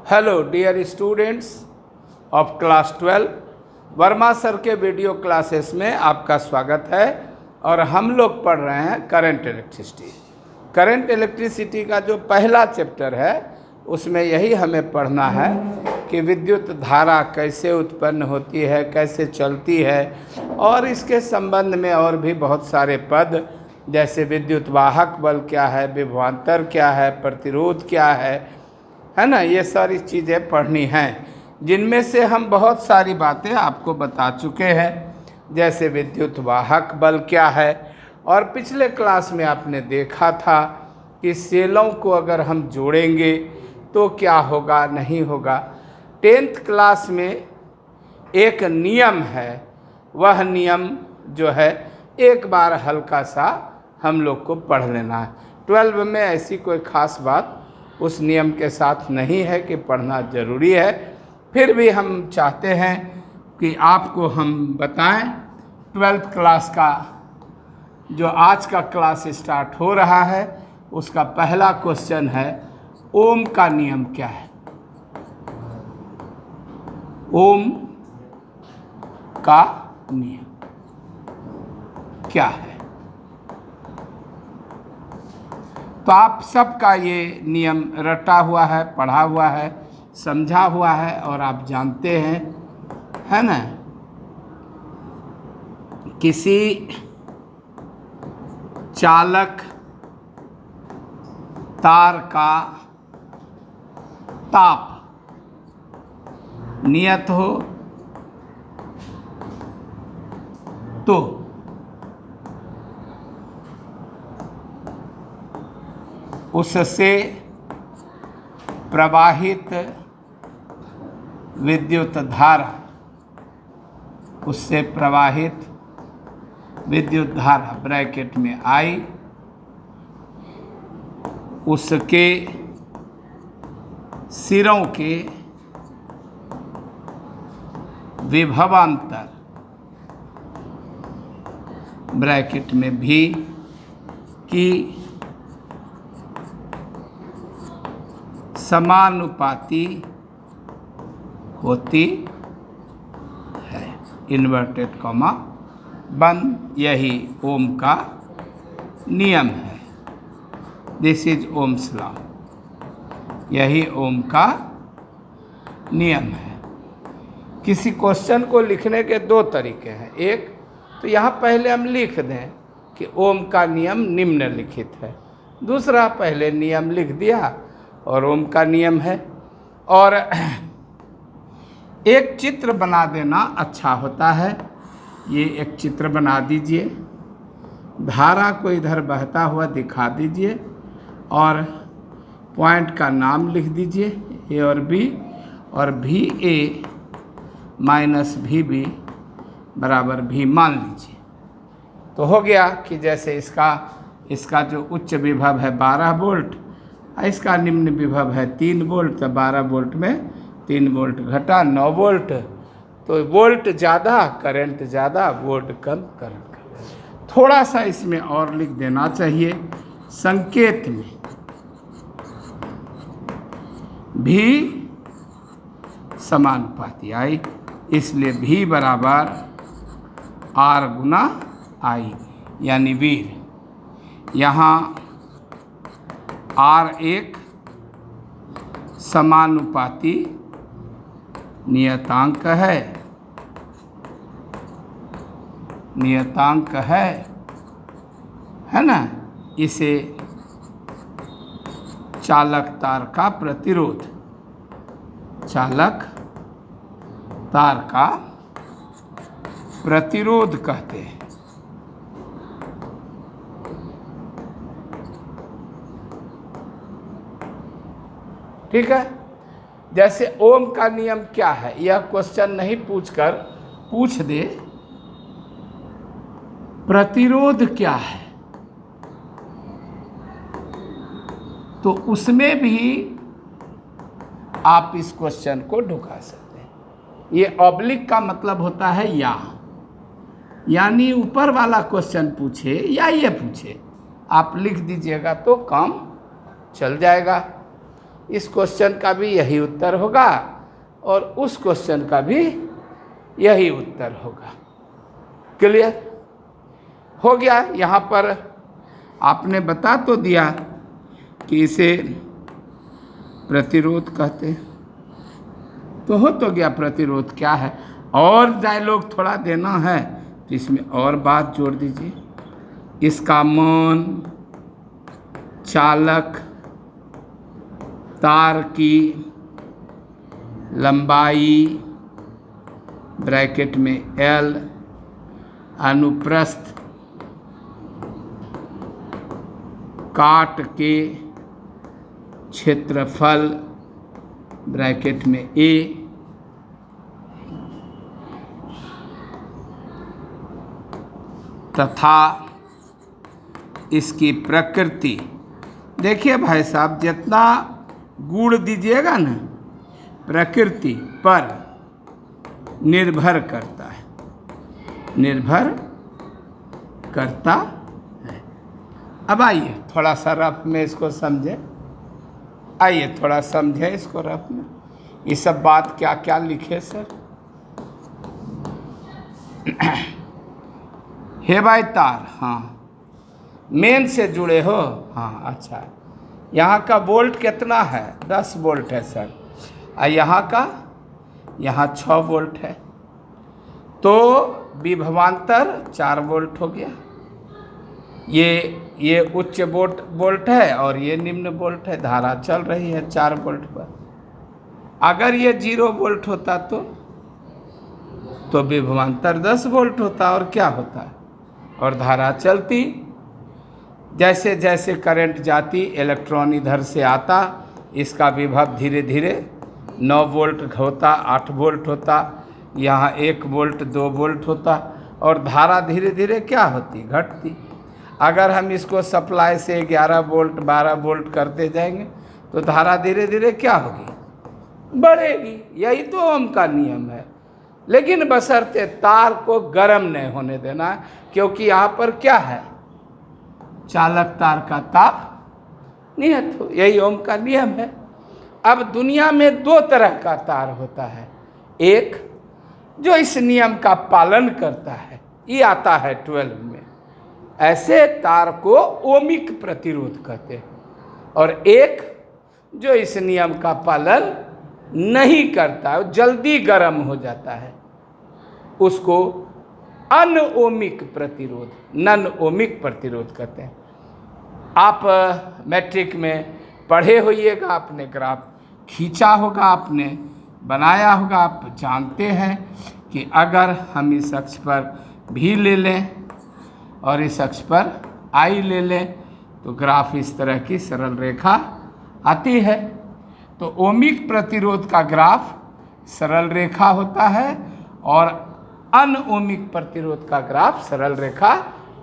Hello dear students of class 12, Verma sir के video classes में आपका स्वागत है। और हम लोग पढ़ रहे हैं करंट इलेक्ट्रिसिटी। करंट इलेक्ट्रिसिटी का जो पहला चैप्टर है उसमें यही हमें पढ़ना है कि विद्युत धारा कैसे उत्पन्न होती है, कैसे चलती है, और इसके संबंध में और भी बहुत सारे पद जैसे विद्युत वाहक बल क्या है, विभवांतर क्या है, प्रतिरोध क्या है ना। ये सारी चीज़ें पढ़नी हैं, जिनमें से हम बहुत सारी बातें आपको बता चुके हैं। जैसे विद्युत वाहक बल क्या है, और पिछले क्लास में आपने देखा था कि सेलों को अगर हम जोड़ेंगे तो क्या होगा, नहीं होगा। 10th क्लास में एक नियम है, वह नियम जो है एक बार हल्का सा हम लोग को पढ़ लेना है। 12 में ऐसी कोई ख़ास बात उस नियम के साथ नहीं है कि पढ़ना ज़रूरी है, फिर भी हम चाहते हैं कि आपको हम बताएं। 12th क्लास का जो आज का क्लास स्टार्ट हो रहा है उसका पहला क्वेश्चन है, ओम का नियम क्या है। ओम का नियम क्या है। तो आप सबका ये नियम रटा हुआ है, पढ़ा हुआ है, समझा हुआ है और आप जानते हैं, है ना। किसी चालक तार का ताप नियत हो तो उससे प्रवाहित विद्युत धारा, उससे प्रवाहित विद्युत धारा ब्रैकेट में आई, उसके सिरों के विभवांतर ब्रैकेट में भी की समानुपाती होती है, इन्वर्टेड कॉमा बंद। यही ओम का नियम है। This is Ohm's law. यही ओम का नियम है। किसी क्वेश्चन को लिखने के दो तरीके हैं। एक तो यहाँ पहले हम लिख दें कि ओम का नियम निम्नलिखित है। दूसरा, पहले नियम लिख दिया और ओम का नियम है। और एक चित्र बना देना अच्छा होता है। ये एक चित्र बना दीजिए, धारा को इधर बहता हुआ दिखा दीजिए और पॉइंट का नाम लिख दीजिए, ए और बी, और भी ए माइनस भी बी बराबर भी मान लीजिए। तो हो गया कि जैसे इसका जो उच्च विभव है 12 वोल्ट, इसका निम्न विभव है 3 वोल्ट, तो 12 वोल्ट में 3 वोल्ट घटा 9 वोल्ट। तो वोल्ट ज़्यादा करंट ज़्यादा, वोल्ट कम करंट कम। थोड़ा सा इसमें और लिख देना चाहिए, संकेत में भी समानुपाती आई, इसलिए भी बराबर आर गुना आई, यानी वीर। यहाँ आर एक समानुपाती नियतांक है ना। इसे चालक तार का प्रतिरोध, चालक तार का प्रतिरोध कहते हैं। ठीक है। जैसे ओम का नियम क्या है, यह क्वेश्चन नहीं पूछकर पूछ दे प्रतिरोध क्या है, तो उसमें भी आप इस क्वेश्चन को ढुका सकते हैं। ये ऑब्लिक का मतलब होता है या, यानी ऊपर वाला क्वेश्चन पूछे या ये पूछे, आप लिख दीजिएगा तो काम चल जाएगा। इस क्वेश्चन का भी यही उत्तर होगा और उस क्वेश्चन का भी यही उत्तर होगा। क्लियर हो गया। यहाँ पर आपने बता तो दिया कि इसे प्रतिरोध कहते हैं, तो हो तो गया प्रतिरोध क्या है। और डायलॉग थोड़ा देना है तो इसमें और बात जोड़ दीजिए। इसका मान, चालक तार की लंबाई ब्रैकेट में L, अनुप्रस्थ काट के क्षेत्रफल ब्रैकेट में A, तथा इसकी प्रकृति। देखिए भाई साहब, जितना गुण दीजिएगा ना प्रकृति पर निर्भर करता है, निर्भर करता है। अब आइए थोड़ा सा रफ में इसको समझे, आइए थोड़ा समझे इसको रफ में। ये सब बात क्या क्या लिखे सर? हे भाई तार, हाँ मेन से जुड़े हो, हाँ अच्छा। यहाँ का वोल्ट कितना है? 10 वोल्ट है सर। और यहाँ का, यहाँ 6 वोल्ट है, तो विभवांतर 4 वोल्ट हो गया। ये उच्च वोल्ट है और ये निम्न वोल्ट है। धारा चल रही है 4 वोल्ट पर। अगर ये 0 वोल्ट होता तो विभवांतर 10 वोल्ट होता और क्या होता, और धारा चलती। जैसे जैसे करंट जाती, इलेक्ट्रॉन इधर से आता, इसका विभव धीरे धीरे 9 वोल्ट होता, 8 वोल्ट होता, यहाँ 1 वोल्ट 2 वोल्ट होता, और धारा धीरे धीरे क्या होती, घटती। अगर हम इसको सप्लाई से 11 वोल्ट 12 वोल्ट करते जाएंगे तो धारा धीरे धीरे क्या होगी, बढ़ेगी। यही तो ओम का नियम है। लेकिन बशर्ते तार को गर्म नहीं होने देना, क्योंकि यहाँ पर क्या है, चालक तार का ताप नियत हो। यही ओम का नियम है। अब दुनिया में 2 तरह का तार होता है। एक जो इस नियम का पालन करता है, ये आता है 12 में, ऐसे तार को ओमिक प्रतिरोध कहते हैं। और एक जो इस नियम का पालन नहीं करता है, जल्दी गर्म हो जाता है, उसको अनओमिक प्रतिरोध, नन ओमिक प्रतिरोध कहते हैं। आप मैट्रिक में पढ़े होइएगा, आपने ग्राफ खींचा होगा, आपने बनाया होगा, आप जानते हैं कि अगर हम इस अक्ष पर भी ले लें और इस अक्ष पर आई ले लें तो ग्राफ इस तरह की सरल रेखा आती है। तो ओमिक प्रतिरोध का ग्राफ सरल रेखा होता है और अनओमिक प्रतिरोध का ग्राफ सरल रेखा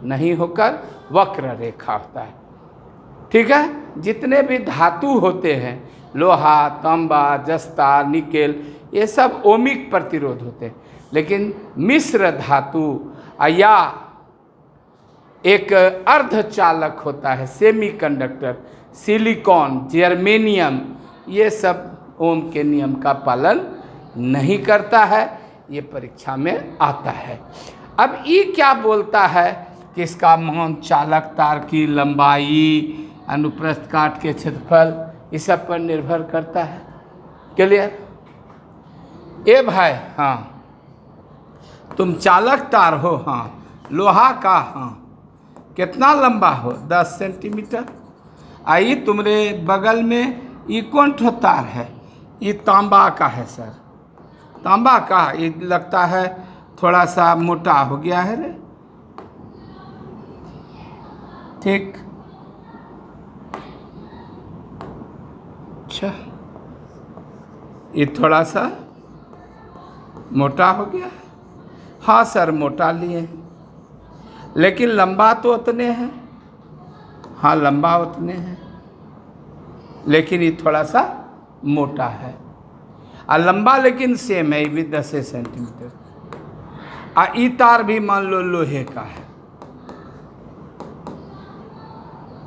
नहीं होकर वक्र रेखा होता है। ठीक है। जितने भी धातु होते हैं, लोहा, तांबा, जस्ता, निकेल, ये सब ओमिक प्रतिरोध होते हैं। लेकिन मिश्र धातु या एक अर्धचालक होता है, सेमीकंडक्टर, सिलिकॉन, जर्मेनियम, ये सब ओम के नियम का पालन नहीं करता है। ये परीक्षा में आता है। अब ये क्या बोलता है कि इसका मान, चालक तार की लंबाई, अनुप्रस्थ काट के क्षेत्रफल, इस सब पर निर्भर करता है। क्लियर? ए भाई, हाँ तुम चालक तार हो, हाँ लोहा का, हाँ कितना लंबा हो, 10 सेंटीमीटर। आई तुम्हारे बगल में ये कौन ठो तार है? ये तांबा का है सर, तांबा का। ये लगता है थोड़ा सा मोटा हो गया है रे। ठीक, अच्छा ये थोड़ा सा मोटा हो गया। हाँ सर मोटा लिए, लेकिन लंबा तो उतने हैं। हाँ लंबा उतने हैं, लेकिन ये थोड़ा सा मोटा है। और लंबा लेकिन सेम है, ये भी 10 सेंटीमीटर। और ये तार भी मान लो लोहे का है,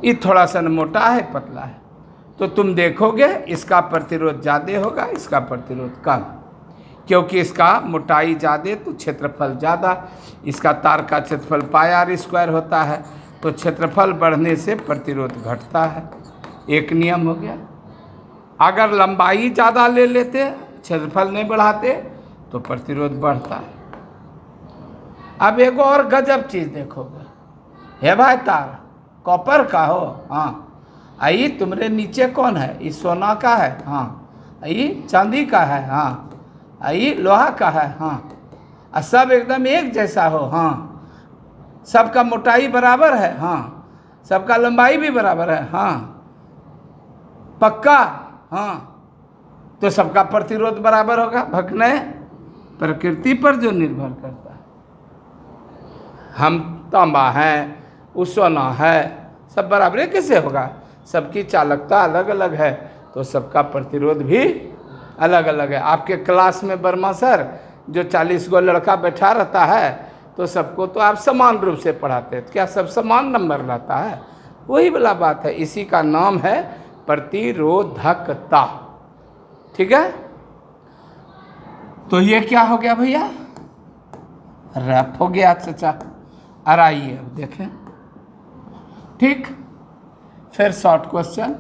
ये थोड़ा सा मोटा है, पतला है। तो तुम देखोगे इसका प्रतिरोध ज़्यादा होगा, इसका प्रतिरोध कम, क्योंकि इसका मोटाई ज़्यादा तो क्षेत्रफल ज़्यादा। इसका तार का क्षेत्रफल πr² होता है, तो क्षेत्रफल बढ़ने से प्रतिरोध घटता है। एक नियम हो गया। अगर लंबाई ज़्यादा ले लेते, क्षेत्रफल नहीं बढ़ाते, तो प्रतिरोध बढ़ता है। अब एक और गजब चीज़ देखोगे, है भाई तार कॉपर का हो, हाँ, आई तुम्हारे नीचे कौन है, ये सोना का है, हाँ, आई चांदी का है, हाँ, आई लोहा का है, हाँ, और सब एकदम एक जैसा हो, हाँ, सबका मोटाई बराबर है, हाँ, सबका लंबाई भी बराबर है, हाँ, पक्का, हाँ, तो सबका प्रतिरोध बराबर होगा। भगने प्रकृति पर जो निर्भर करता है, हम तांबा हैं, वो सोना है, सब बराबर कैसे होगा? सबकी चालकता अलग अलग है, तो सबका प्रतिरोध भी अलग अलग है। आपके क्लास में वर्मा सर जो 40 गो लड़का बैठा रहता है, तो सबको तो आप समान रूप से पढ़ाते हैं, क्या सब समान नंबर लाता है? वही वाला बात है, इसी का नाम है प्रतिरोधकता। ठीक है, तो ये क्या हो गया भैया? रैप हो गया चाचा। और आइए अब देखें, ठीक, फिर शॉर्ट क्वेश्चन,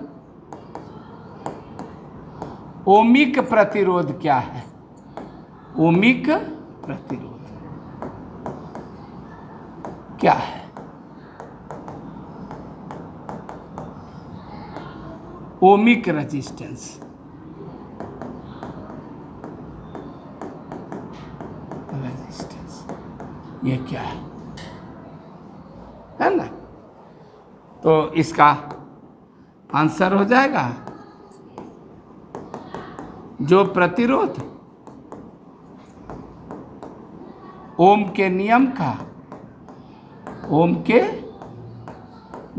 ओमिक प्रतिरोध क्या है? ओमिक प्रतिरोध क्या है? ओमिक रेजिस्टेंस, ये क्या है ना? तो इसका आंसर हो जाएगा जो प्रतिरोध ओम के नियम का, ओम के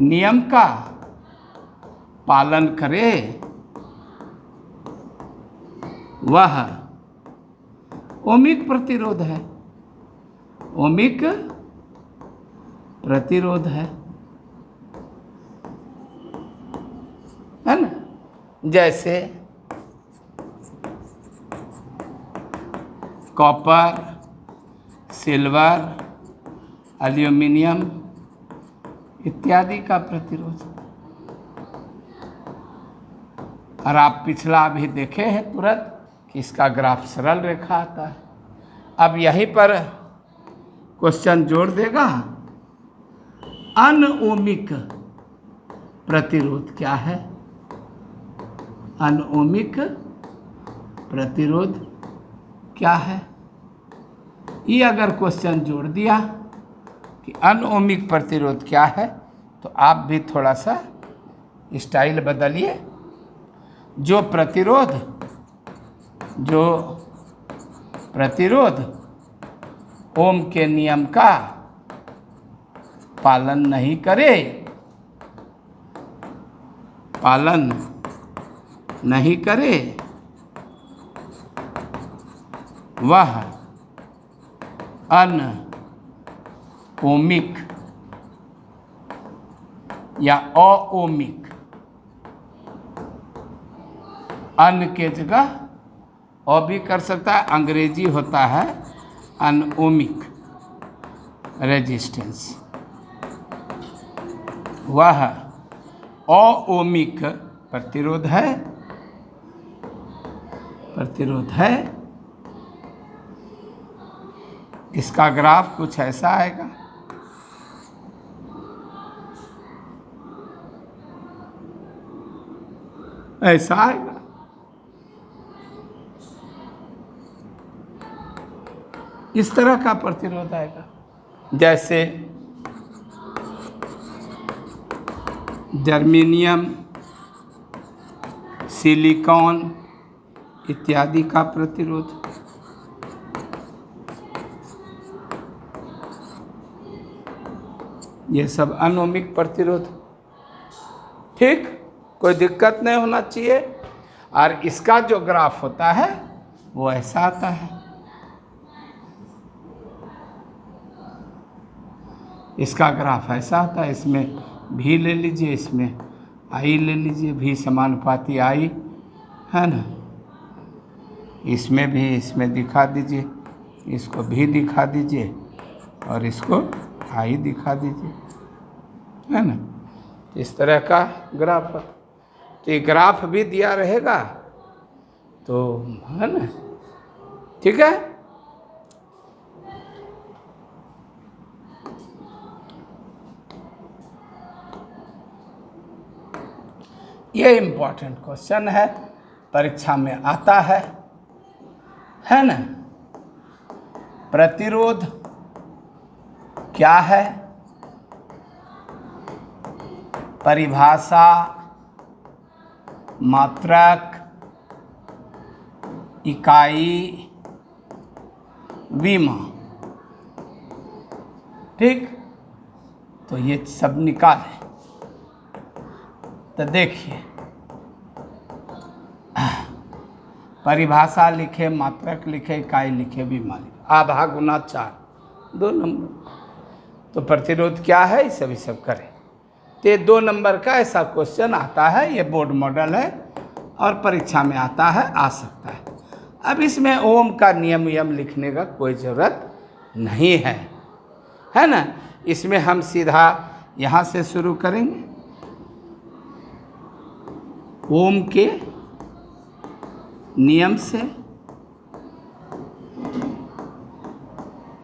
नियम का पालन करे, वह ओमिक प्रतिरोध है। ओमिक प्रतिरोध है ना? जैसे कॉपर, सिल्वर, एल्यूमिनियम इत्यादि का प्रतिरोध। और आप पिछला भी देखे हैं तुरंत कि इसका ग्राफ सरल रेखा आता है। अब यहीं पर क्वेश्चन जोड़ देगा, अनओमिक प्रतिरोध क्या है? अनओमिक प्रतिरोध क्या है? ये अगर क्वेश्चन जोड़ दिया कि अनओमिक प्रतिरोध क्या है, तो आप भी थोड़ा सा स्टाइल बदलिए। जो प्रतिरोध ओम के नियम का पालन नहीं करे, वह अनओमिक या अओमिक, अन के जगह अ भी कर सकता है, अंग्रेजी होता है अनओमिक रेजिस्टेंस। वह अओमिक प्रतिरोध है। इसका ग्राफ कुछ ऐसा आएगा। ऐसा आएगा। इस तरह का प्रतिरोध आएगा। जैसे जर्मेनियम, सिलिकॉन इत्यादि का प्रतिरोध। ये सब अनओमिक प्रतिरोध। ठीक, कोई दिक्कत नहीं होना चाहिए। और इसका जो ग्राफ होता है वो ऐसा आता है। इसका ग्राफ ऐसा आता है। इसमें भी ले लीजिए, इसमें आई ले लीजिए, भी समानुपाती आई है ना, इसमें भी इसमें दिखा दीजिए, इसको भी दिखा दीजिए और इसको आई दिखा दीजिए, है ना। इस तरह का ग्राफ, तो ये ग्राफ भी दिया रहेगा तो है ना, ठीक है। ये इम्पोर्टेंट क्वेश्चन है, परीक्षा में आता है ना। प्रतिरोध क्या है, परिभाषा, मात्रक, इकाई, विमा, ठीक। तो ये सब निकालें तो देखिए, परिभाषा लिखे, मात्रक लिखे, इकाई लिखे, विमा लिखे, आधा गुना 4, 2 नंबर। तो प्रतिरोध क्या है, ये सब करें। तो ये 2 नंबर का ऐसा क्वेश्चन आता है, ये बोर्ड मॉडल है और परीक्षा में आता है, आ सकता है। अब इसमें ओम का नियम लिखने का कोई ज़रूरत नहीं है ना। इसमें हम सीधा यहाँ से शुरू करेंगे, ओम के नियम से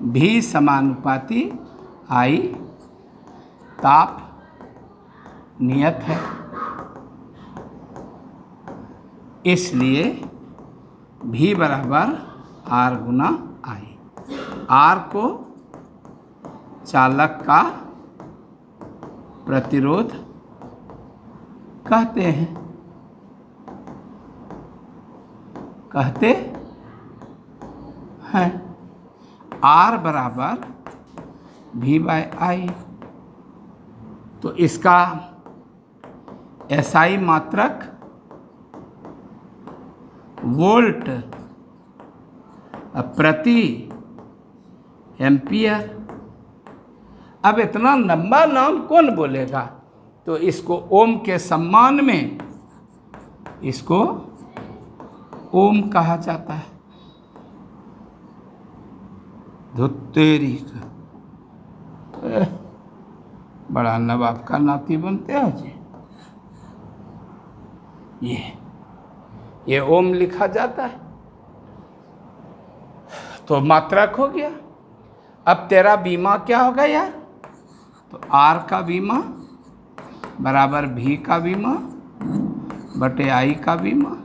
भी समानुपाती आई ताप नियत है, इसलिए भी बराबर आर गुना आई। आर को चालक का प्रतिरोध कहते हैं, आर बराबर भी बाय आई। तो इसका एसआई मात्रक वोल्ट प्रति एम्पियर। अब इतना लंबा नाम कौन बोलेगा, तो इसको ओम के सम्मान में इसको ओम कहा जाता है। धुत्तेरी का बड़ा नवाब का नाती बनते हो जी। ये ओम लिखा जाता है, तो मात्रक हो गया। अब तेरा बीमा क्या होगा यार, तो आर का बीमा बराबर भी का बीमा बटे आई का बीमा,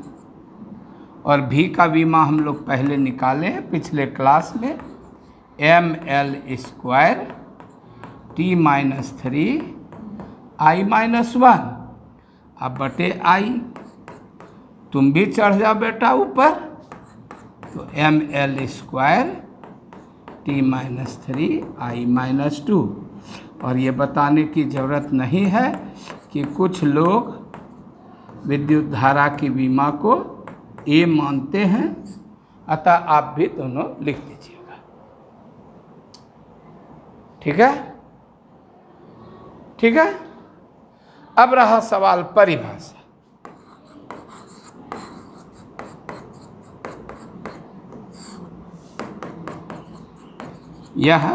और भी का बीमा हम लोग पहले निकाले हैं पिछले क्लास में, ml² t-3 i-1। अब बटे आई, तुम भी चढ़ जाओ बेटा ऊपर, तो ml² t-3 i-2। और ये बताने की ज़रूरत नहीं है कि कुछ लोग विद्युत धारा की बीमा को ए मानते हैं, अतः आप भी दोनों लिख दीजिएगा, ठीक है। ठीक है। अब रहा सवाल परिभाषा। यह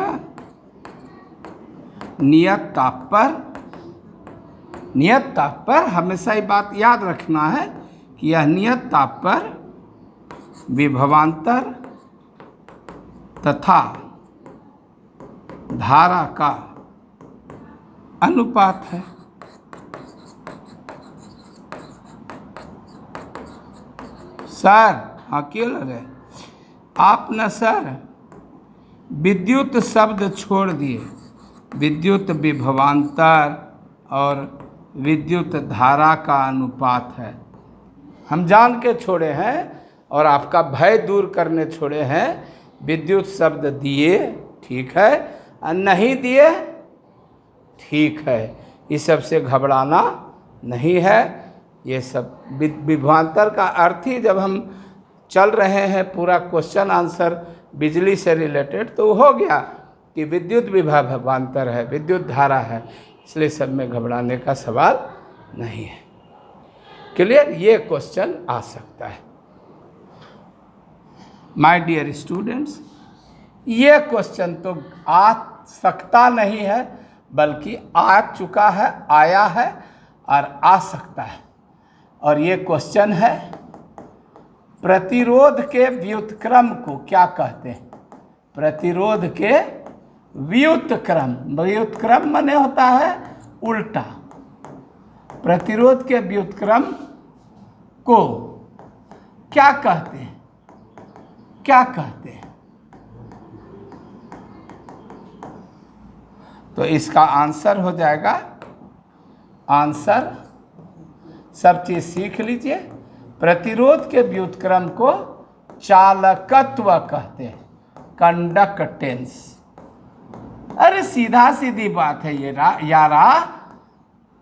नियत ताप पर हमेशा ये बात याद रखना है कि यह नियत ताप पर विभवांतर तथा धारा का अनुपात है। सर हाँ क्यों लगे आप न सर विद्युत शब्द छोड़ दिए, विद्युत विभवांतर और विद्युत धारा का अनुपात है। हम जान के छोड़े हैं और आपका भय दूर करने छोड़े हैं। विद्युत शब्द दिए ठीक है, और नहीं दिए ठीक है, इस सब से घबराना नहीं है। ये सब विभवांतर का अर्थ ही जब हम चल रहे हैं पूरा क्वेश्चन आंसर बिजली से रिलेटेड, तो हो गया कि विद्युत विभवांतर है, विद्युत धारा है, इसलिए सब में घबराने का सवाल नहीं है। क्लियर? ये क्वेश्चन आ सकता है। माय डियर स्टूडेंट्स, ये क्वेश्चन तो आ सकता नहीं है, बल्कि आ चुका है, आया है और आ सकता है। और ये क्वेश्चन है, प्रतिरोध के व्युत्क्रम को क्या कहते हैं? प्रतिरोध के व्युत्क्रम, व्युत्क्रम माने होता है उल्टा। प्रतिरोध के व्युत्क्रम को क्या कहते हैं? क्या कहते हैं? तो इसका आंसर हो जाएगा, आंसर सब चीज सीख लीजिए। प्रतिरोध के व्युत्क्रम को चालकत्व कहते हैं, कंडक्टेंस। अरे सीधा सीधी बात है ये यारा,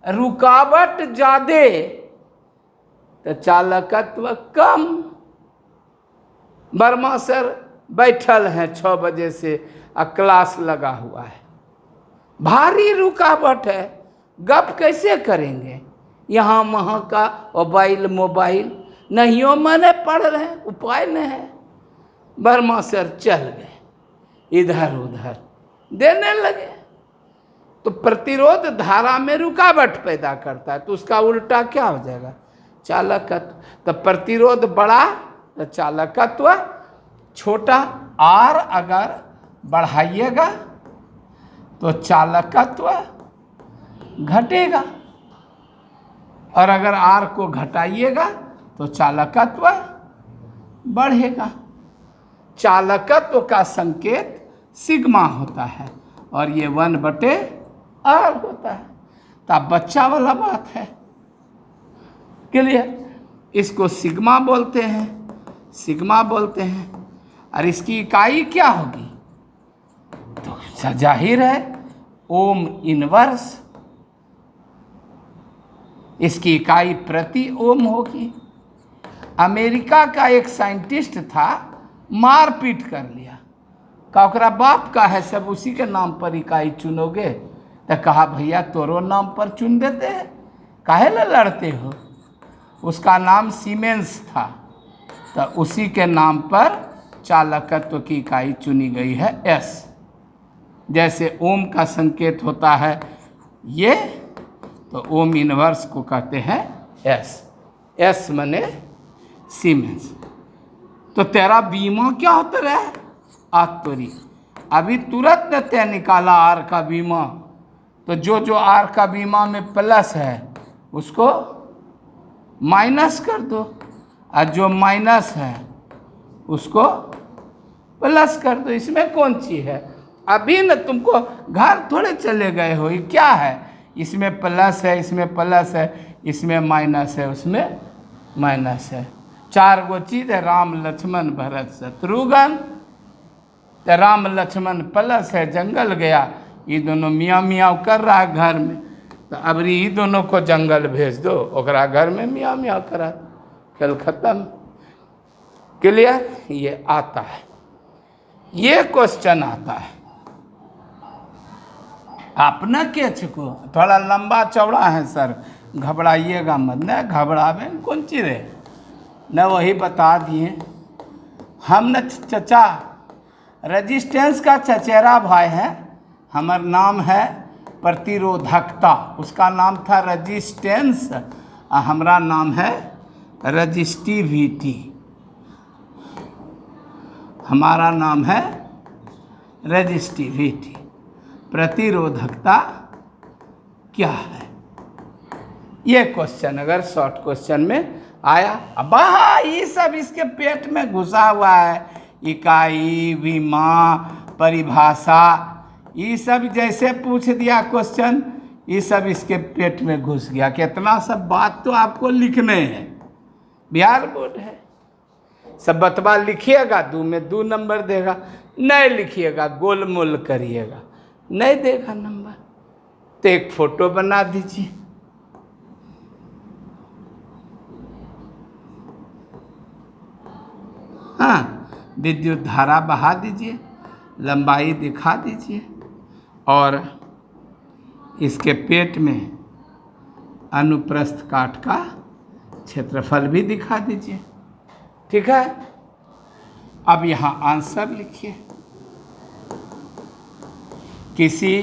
रुकावट ज्यादा तो चालकत्व कम। वर्मा सर बैठल हैं 6 बजे से क्लास लगा हुआ है, भारी रुकावट है, गप कैसे करेंगे? यहाँ वहाँ का मोबाइल नहीं हो, मैंने पढ़ रहे हैं, उपाय नहीं है। वर्मा सर चल गए इधर उधर देने लगे, तो प्रतिरोध धारा में रुकावट पैदा करता है, तो उसका उल्टा क्या हो जाएगा? चालकत्व। तो प्रतिरोध बड़ा तो चालकत्व छोटा। आर अगर बढ़ाइएगा तो चालकत्व घटेगा, और अगर आर को घटाइएगा तो चालकत्व बढ़ेगा। चालकत्व का संकेत सिग्मा होता है और ये 1/r होता है। तो बच्चा वाला बात है। क्लियर? इसको सिग्मा बोलते हैं, सिग्मा बोलते हैं। और इसकी इकाई क्या होगी? तो जाहिर है ओम इनवर्स। इसकी इकाई प्रति ओम होगी। अमेरिका का एक साइंटिस्ट था, मारपीट कर लिया, का ओकरा बाप का है, सब उसी के नाम पर इकाई चुनोगे? तो कहा भैया तोरो नाम पर चुन देते हैं, काहे ला लड़ते हो? उसका नाम सीमेंस था, तो उसी के नाम पर चालकत्व की इकाई चुनी गई है एस। जैसे ओम का संकेत होता है ये, तो ओम इनवर्स को कहते हैं एस। एस माने सीमेंस। तो तेरा बीमा क्या होता रहा? आतोरी। अभी तुरंत न तय निकाला आर का बीमा, तो जो आर का बीमा में प्लस है उसको माइनस कर दो, और जो माइनस है उसको प्लस कर दो। इसमें कौन चीज है? अभी न तुमको घर थोड़े चले गए हो, ये क्या है? इसमें प्लस है, इसमें प्लस है, इसमें माइनस है, उसमें माइनस है। 4 गो चीज है, राम लक्ष्मण भरत शत्रुघ्न। तो राम लक्ष्मण प्लस है, जंगल गया, ये दोनों मियाँ मियाँ कर रहा है घर में, तो अब ये दोनों को जंगल भेज दो, ओकरा घर में मियाँ मियाँ करा, खेल खत्म। क्लियर? ये आता है, ये क्वेश्चन आता है। अपना केच को थोड़ा लंबा चौड़ा है सर, घबराइएगा मत। न घबरावे कौन चीज है, न वही बता दिए हम। न चचा रेजिस्टेंस का चचेरा भाई है, हमार नाम है प्रतिरोधकता, उसका नाम था रेजिस्टेंस, और हमारा नाम है रजिस्टिविटी। हमारा नाम है रजिस्टिविटी। प्रतिरोधकता क्या है? ये क्वेश्चन अगर शॉर्ट क्वेश्चन में आया, अब ये सब इसके पेट में घुसा हुआ है, इकाई, विमा, परिभाषा, ये सब जैसे पूछ दिया क्वेश्चन, ये सब इसके पेट में घुस गया। कितना सब बात तो आपको लिखने हैं, बिहार बोर्ड है। सब बतवा लिखिएगा, 2 में 2 नंबर देगा, नहीं लिखिएगा गोलमोल करिएगा, नहीं देगा नंबर। तो एक फोटो बना दीजिए, हाँ, विद्युत धारा बहा दीजिए, लंबाई दिखा दीजिए, और इसके पेट में अनुप्रस्थ काट का क्षेत्रफल भी दिखा दीजिए। ठीक है, अब यहाँ आंसर लिखिए। किसी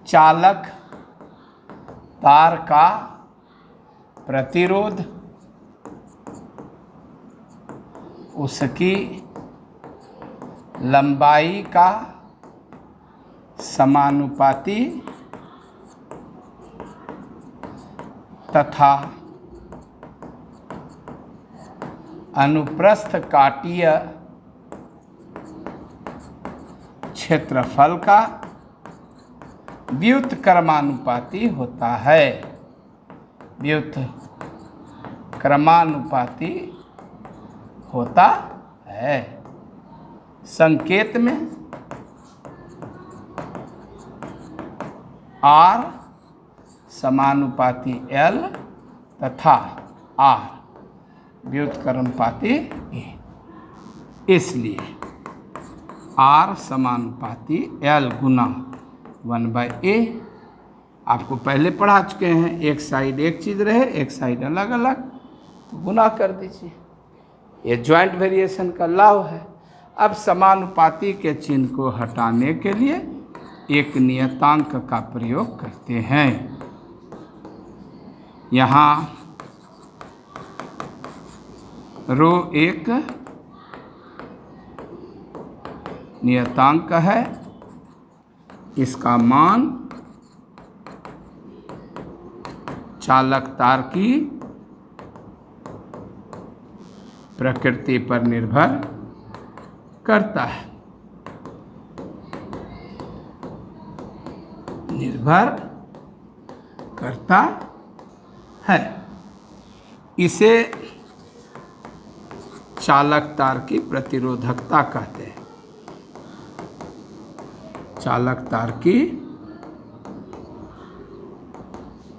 चालक तार का प्रतिरोध उसकी लंबाई का समानुपाती तथा अनुप्रस्थ काटीय क्षेत्रफल का व्युत्क्रमानुपाती होता है। व्युत्क्रमानुपाती होता है। संकेत में R समानुपाती L तथा R व्युत्क्रमानुपाती A। इसलिए R समानुपाती L गुना 1/A। आपको पहले पढ़ा चुके हैं, एक साइड एक चीज़ रहे एक साइड अलग अलग तो गुना कर दीजिए। ये ज्वाइंट वेरिएशन का लॉ है। अब समानुपाती के चिन्ह को हटाने के लिए एक नियतांक का प्रयोग करते हैं। यहाँ रो एक नियतांक है, इसका मान चालक तार की प्रकृति पर निर्भर करता है। निर्भर करता है। इसे चालक तार की प्रतिरोधकता कहते हैं। चालक तार की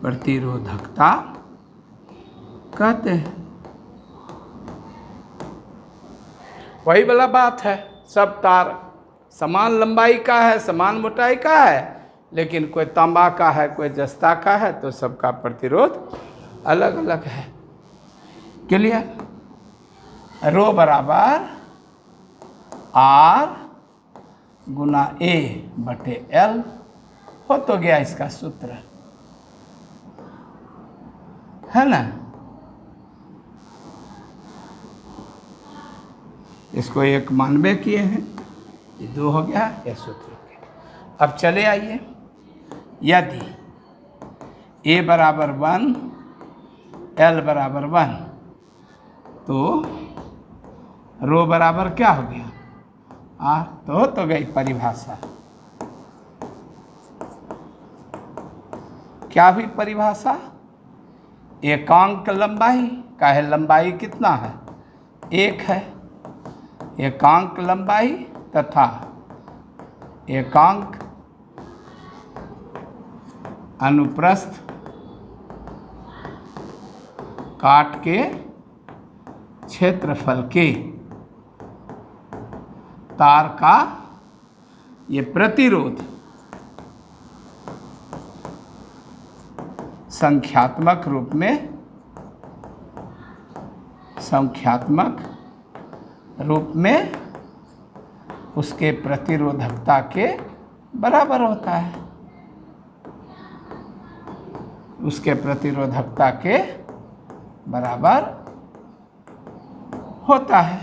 प्रतिरोधकता कहते हैं। वही वाला बात है, सब तार समान लंबाई का है, समान मोटाई का है, लेकिन कोई तांबा का है, कोई जस्ता का है, तो सबका प्रतिरोध अलग अलग है। क्लियर? रो बराबर R गुना A बटे L हो तो गया इसका सूत्र, है ना। इसको एक मानवे किए हैं, ये 2 हो गया, यह सूत्र हो गया। अब चले आइए, यदि A बराबर 1 L बराबर 1 तो रो बराबर क्या हो गया R। तो गई परिभाषा। क्या हुई परिभाषा? एकांक लंबाई का है, लंबाई कितना है 1 है। एकांक लंबाई तथा एकांक अनुप्रस्थ काट के क्षेत्रफल के तार का ये प्रतिरोध संख्यात्मक रूप में उसके प्रतिरोधकता के बराबर होता है। उसके प्रतिरोधकता के बराबर होता है।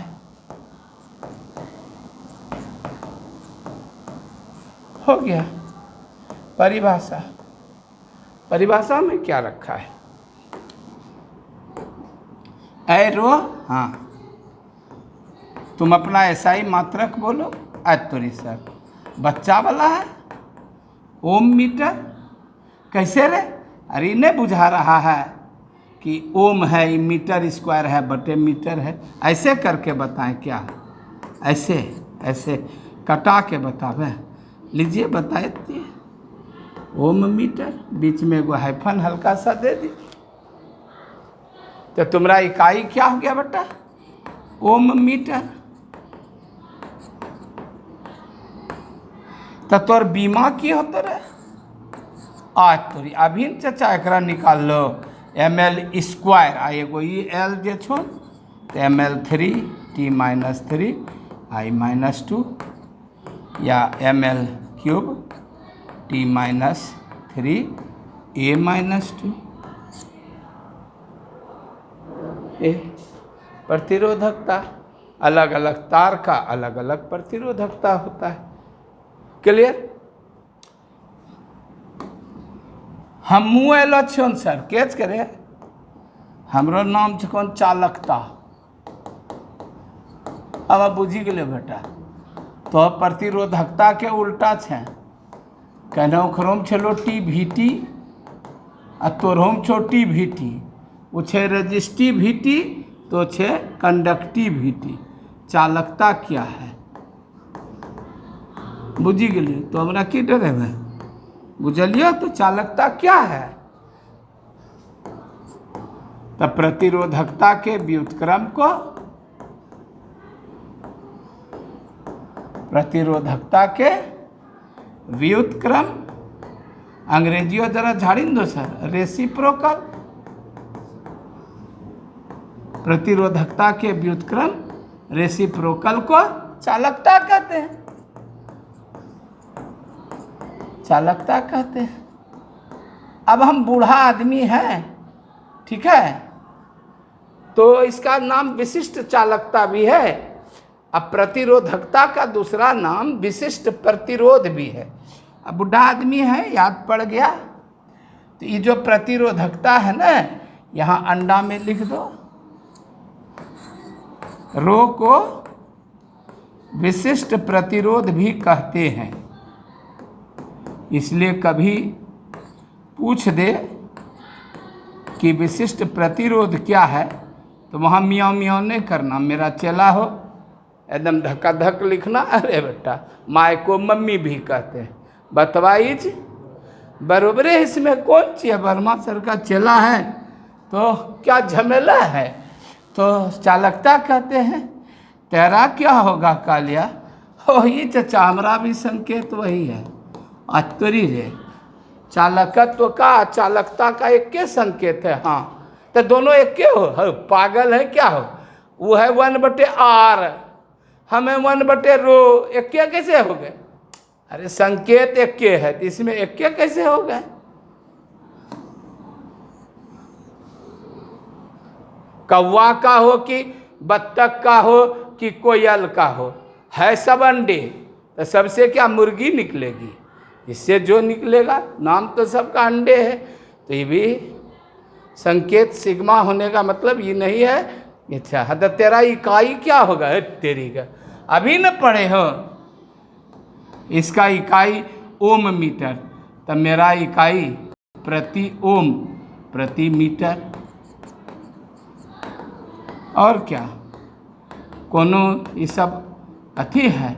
हो गया परिभाषा। परिभाषा में क्या रखा है? एरो, हाँ तुम अपना SI मात्रक बोलो। तोरी सर बच्चा वाला है ओम मीटर कैसे रे? अरे नहीं बुझा रहा है कि ओम है, मीटर स्क्वायर है बटे मीटर है, ऐसे करके बताएं क्या? ऐसे कटा के बतावे। लीजिए बताइए। ओम मीटर, बीच में एगो हाइफन हल्का सा दे दीजिए। तो तुम्हारा इकाई क्या हो गया बेटा? ओम मीटर। तो तोर बीमा की होते रहे? आज तोरी अभी चाचा एकरा निकाल लो ml स्क्वायर आ एगो ई l जे छो तो ml3 t minus 3 i minus 2 या ml³ t minus 3 a minus 2 ए प्रतिरोधकता अलग अलग तार का अलग अलग प्रतिरोधकता होता है। क्लियर? हमू एलो छन सर केच करे हमरो नाम छन चालकता। अब बुझी गए बेटा तो प्रतिरोधकता के उल्टा छे कहना ओकरोम छलो टी वी टी आ तोरहोम छो टी वी टी वो छे रेजिस्टिविटी तो छे कंडक्टिविटी। चालकता क्या है बुझी गए तो हमरा की डरेबे बुझलियो तो चालकता क्या है। तो प्रतिरोधकता के व्युत्क्रम को प्रतिरोधकता के व्युत्क्रम अंग्रेजियों जरा झाड़ी दो सर रेसिप्रोकल। प्रतिरोधकता के व्युत्क्रम रेसिप्रोकल को चालकता कहते हैं। चालकता कहते हैं। अब हम बूढ़ा आदमी हैं ठीक है तो इसका नाम विशिष्ट चालकता भी है। अब प्रतिरोधकता का दूसरा नाम विशिष्ट प्रतिरोध भी है। अब बूढ़ा आदमी है याद पड़ गया तो ये जो प्रतिरोधकता है ना यहाँ अंडा में लिख दो रो को विशिष्ट प्रतिरोध भी कहते हैं। इसलिए कभी पूछ दे कि विशिष्ट प्रतिरोध क्या है तो वहाँ मियाँ मियाँ नहीं करना मेरा चेला हो एकदम धक्का धक लिखना। अरे बेटा माय को मम्मी भी कहते हैं बतवाइज बरोबर है इसमें कौन चीज़ वर्मा सर का चेला है तो क्या झमेला है। तो चालकता कहते हैं। तेरा क्या होगा कालिया वही चचा हमारा भी संकेत वही है अतरी रे चालकत्व का चालकता का एक के संकेत है। हाँ तो दोनों एक के हो पागल है क्या हो वो है 1/r हमें 1/रो एक के कैसे हो गए। अरे संकेत एक के है तो इसमें एक के कैसे हो गए। कौवा का हो कि बत्तख का हो कि कोयल का हो है सब अंडे तो सबसे क्या मुर्गी निकलेगी। इससे जो निकलेगा नाम तो सबका अंडे है। तो ये भी संकेत सिग्मा होने का मतलब ये नहीं है। अच्छा हाँ तो तेरा इकाई क्या होगा तेरी का अभी न पढ़े हो इसका इकाई ओम मीटर तो मेरा इकाई प्रति ओम प्रति मीटर। और क्या कोनो ये सब अथी है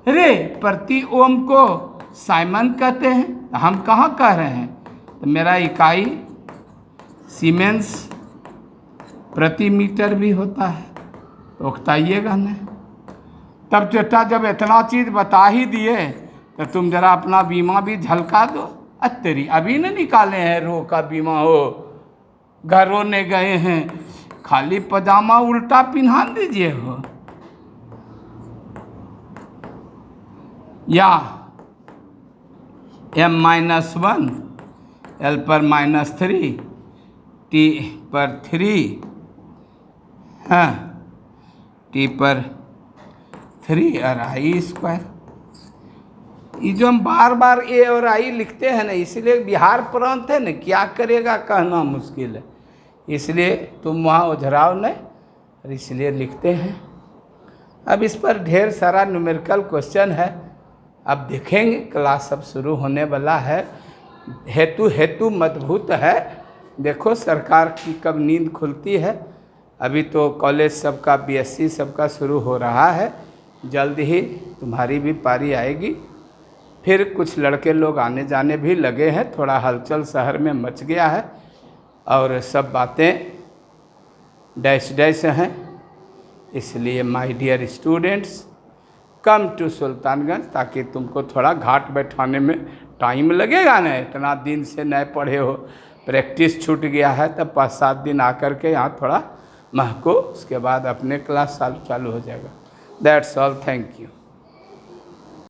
रे प्रति ओम को साइमन कहते हैं। हम कहाँ कह रहे हैं तो मेरा इकाई सीमेंस प्रति मीटर भी होता है तो बताइएगा ना। तब चेटा जब इतना चीज़ बता ही दिए तो तुम जरा अपना बीमा भी झलका दो। अत्तरी अभी न निकाले हैं रो का बीमा हो घर रोने गए हैं खाली पजामा उल्टा पिन्हा दीजिए हो। या m-1 l पर -3 t पर 3 हाँ t पर 3 और i स्क्वायर। ये जो हम बार बार a और i लिखते हैं ना इसलिए बिहार प्रांत है ना क्या करेगा कहना मुश्किल है। इसलिए तुम वहाँ उझराओ नहीं और इसलिए लिखते हैं। अब इस पर ढेर सारा न्यूमेरिकल क्वेश्चन है अब देखेंगे क्लास अब शुरू होने वाला है। हेतु मजबूत है। देखो सरकार की कब नींद खुलती है। अभी तो कॉलेज सबका बीएससी सबका शुरू हो रहा है जल्द ही तुम्हारी भी पारी आएगी। फिर कुछ लड़के लोग आने जाने भी लगे हैं थोड़ा हलचल शहर में मच गया है और सब बातें डैश डैश हैं। इसलिए my dear students come to Sultanganj ताकि तुमको थोड़ा घाट बैठाने में टाइम लगेगा ना, इतना दिन से नए पढ़े हो, प्रैक्टिस छूट गया है, तब 5-7 दिन आकर के यहाँ थोड़ा महको, उसके बाद अपने क्लास चालू हो जाएगा। That's all, thank you.